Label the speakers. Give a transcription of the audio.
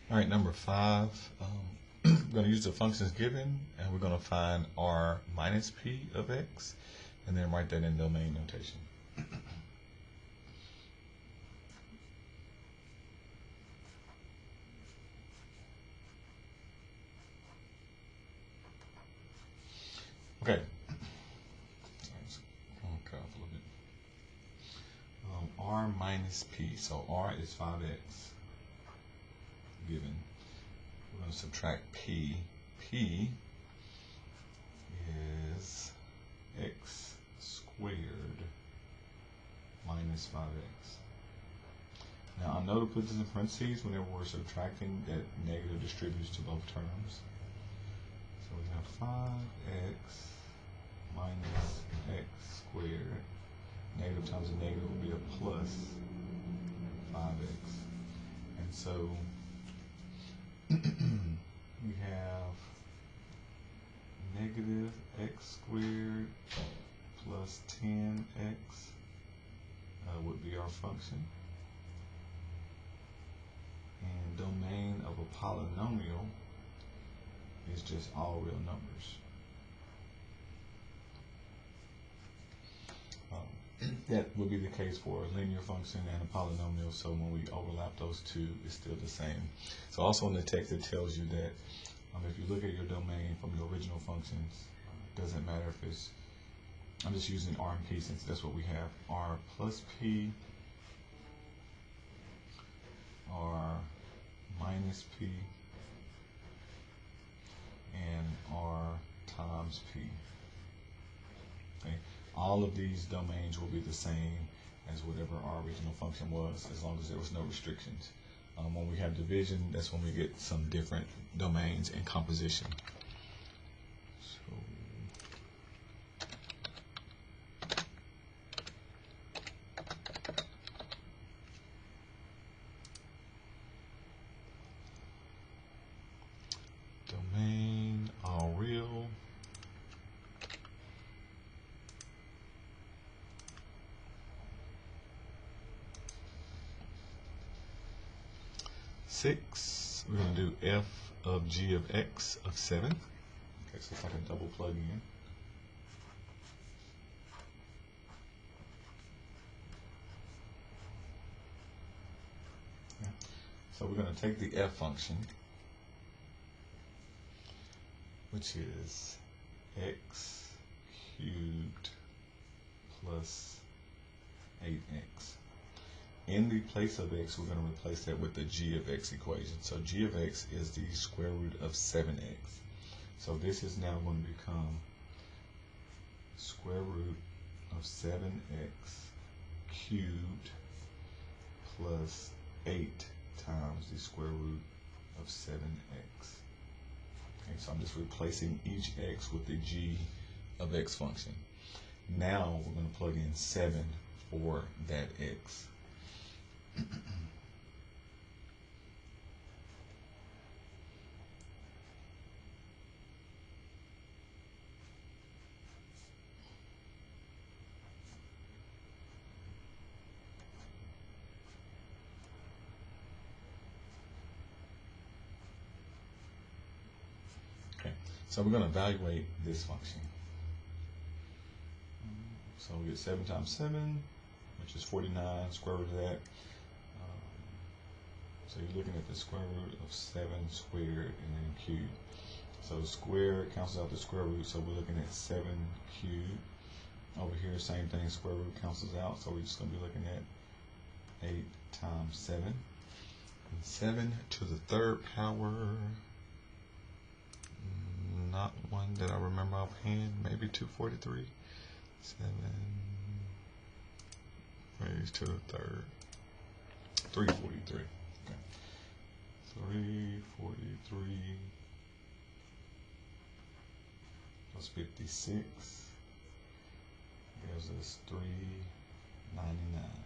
Speaker 1: All right, number 5. We're going to use the functions given, and we're going to find r minus p of x, and then write that in domain notation. Okay. Cut off a little bit. R minus p. So r is 5x given. We're going to subtract p. P is x squared minus 5x. Now I know to put this in parentheses whenever we're subtracting. That negative distributes to both terms. So we have 5x minus x squared. Negative times a negative will be a plus 5x. And so we have negative x squared plus 10x would be our function. And domain of a polynomial is just all real numbers. That would be the case for a linear function and a polynomial, so when we overlap those two, it's still the same. So also in the text it tells you that if you look at your domain from your original functions, it doesn't matter if it's, I'm just using r and p since that's what we have, r plus p, r minus p, and r times p. Okay. All of these domains will be the same as whatever our original function was, as long as there was no restrictions. When we have division, that's when we get some different domains in composition. Domain, all real. We're going to do f of g of x of 7. Okay, so it's like a double plug in. Okay. So we're going to take the f function, which is x cubed plus 8x. In the place of x, we're going to replace that with the g of x equation. So g of x is the square root of 7x. So this is now going to become square root of 7x cubed plus 8 times the square root of 7x. Okay, so I'm just replacing each x with the g of x function. Now we're going to plug in 7 for that x. Okay, so we're going to evaluate this function. So we get 7 times 7, which is 49, square root of that. So you're looking at the square root of 7 squared and then cubed. So square cancels out the square root, so we're looking at 7 cubed. Over here, same thing, square root cancels out, so we're just going to be looking at 8 times 7. And 7 to the third power, not one that I remember offhand, maybe 243. 7 raised to the third, 343. Okay. 343 plus 56 gives us 399.